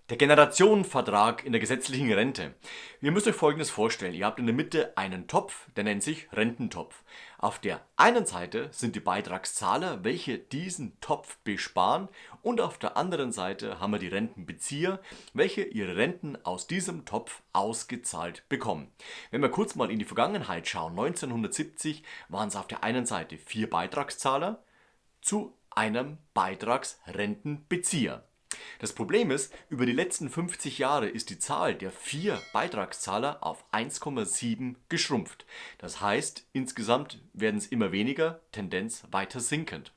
Der Generationenvertrag in der gesetzlichen Rente. Ihr müsst euch Folgendes vorstellen. Ihr habt in der Mitte einen Topf, der nennt sich Rententopf. Auf der einen Seite sind die Beitragszahler, welche diesen Topf besparen, und auf der anderen Seite haben wir die Rentenbezieher, welche ihre Renten aus diesem Topf ausgezahlt bekommen. Wenn wir kurz mal in die Vergangenheit schauen, 1970 waren es auf der einen Seite 4 Beitragszahler zu einem Beitragsrentenbezieher. Das Problem ist, über die letzten 50 Jahre ist die Zahl der 4 Beitragszahler auf 1,7 geschrumpft. Das heißt, insgesamt werden es immer weniger, Tendenz weiter sinkend.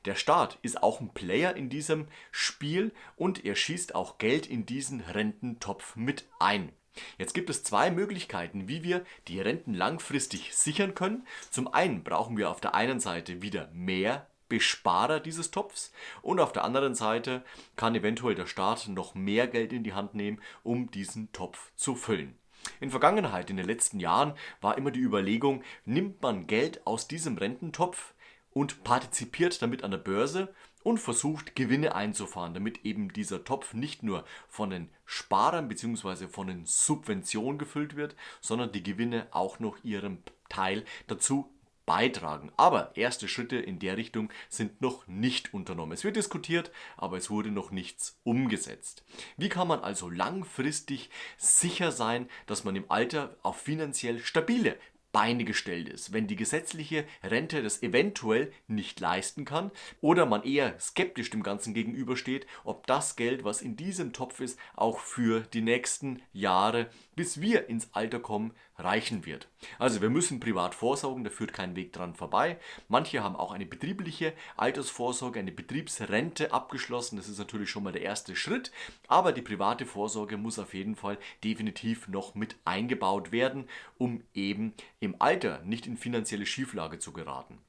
Der Staat ist auch ein Player in diesem Spiel und er schießt auch Geld in diesen Rententopf mit ein. Jetzt gibt es 2 Möglichkeiten, wie wir die Renten langfristig sichern können. Zum einen brauchen wir auf der einen Seite wieder mehr Besparer dieses Topfs und auf der anderen Seite kann eventuell der Staat noch mehr Geld in die Hand nehmen, um diesen Topf zu füllen. In Vergangenheit, in den letzten Jahren, war immer die Überlegung, nimmt man Geld aus diesem Rententopf und partizipiert damit an der Börse und versucht Gewinne einzufahren, damit eben dieser Topf nicht nur von den Sparern bzw. von den Subventionen gefüllt wird, sondern die Gewinne auch noch ihren Teil dazu beitragen. Aber erste Schritte in der Richtung sind noch nicht unternommen. Es wird diskutiert, aber es wurde noch nichts umgesetzt. Wie kann man also langfristig sicher sein, dass man im Alter auf finanziell stabile Beine gestellt ist, wenn die gesetzliche Rente das eventuell nicht leisten kann oder man eher skeptisch dem Ganzen gegenübersteht, ob das Geld, was in diesem Topf ist, auch für die nächsten Jahre, bis wir ins Alter kommen, reichen wird. Also wir müssen privat vorsorgen, da führt kein Weg dran vorbei. Manche haben auch eine betriebliche Altersvorsorge, eine Betriebsrente abgeschlossen. Das ist natürlich schon mal der erste Schritt, aber die private Vorsorge muss auf jeden Fall definitiv noch mit eingebaut werden, um eben im Alter nicht in finanzielle Schieflage zu geraten.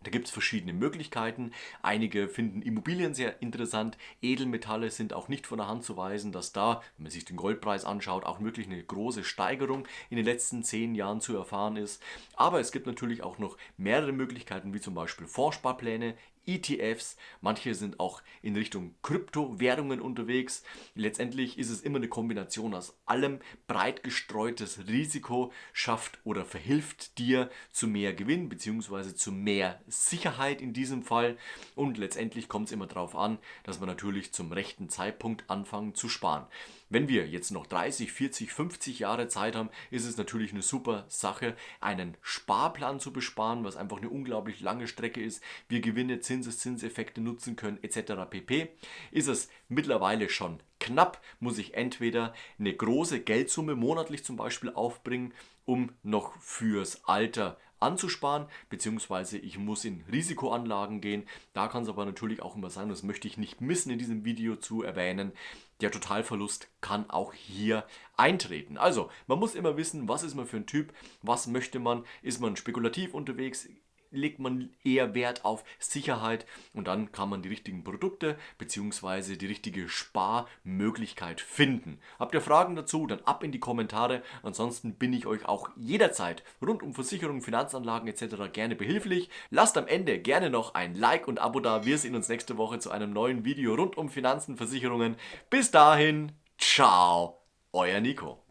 Da gibt es verschiedene Möglichkeiten. Einige finden Immobilien sehr interessant. Edelmetalle sind auch nicht von der Hand zu weisen, dass da, wenn man sich den Goldpreis anschaut, auch wirklich eine große Steigerung in den letzten 10 Jahren zu erfahren ist. Aber es gibt natürlich auch noch mehrere Möglichkeiten, wie zum Beispiel Fondssparpläne, ETFs, manche sind auch in Richtung Kryptowährungen unterwegs. Letztendlich ist es immer eine Kombination aus allem. Breit gestreutes Risiko schafft oder verhilft dir zu mehr Gewinn bzw. zu mehr Sicherheit in diesem Fall. Und letztendlich kommt es immer darauf an, dass wir natürlich zum rechten Zeitpunkt anfangen zu sparen. Wenn wir jetzt noch 30, 40, 50 Jahre Zeit haben, ist es natürlich eine super Sache, einen Sparplan zu besparen, was einfach eine unglaublich lange Strecke ist. Wir Gewinne, Zinseszinseffekte nutzen können etc. pp. Ist es mittlerweile schon knapp, muss ich entweder eine große Geldsumme monatlich zum Beispiel aufbringen, um noch fürs Alter anzusparen, beziehungsweise ich muss in Risikoanlagen gehen. Da kann es aber natürlich auch immer sein, und das möchte ich nicht missen in diesem Video zu erwähnen, der Totalverlust kann auch hier eintreten. Also, man muss immer wissen, was ist man für ein Typ, was möchte man, ist man spekulativ unterwegs, legt man eher Wert auf Sicherheit und dann kann man die richtigen Produkte bzw. die richtige Sparmöglichkeit finden. Habt ihr Fragen dazu, dann ab in die Kommentare. Ansonsten bin ich euch auch jederzeit rund um Versicherungen, Finanzanlagen etc. gerne behilflich. Lasst am Ende gerne noch ein Like und Abo da. Wir sehen uns nächste Woche zu einem neuen Video rund um Finanzen, Versicherungen. Bis dahin, ciao, euer Nico.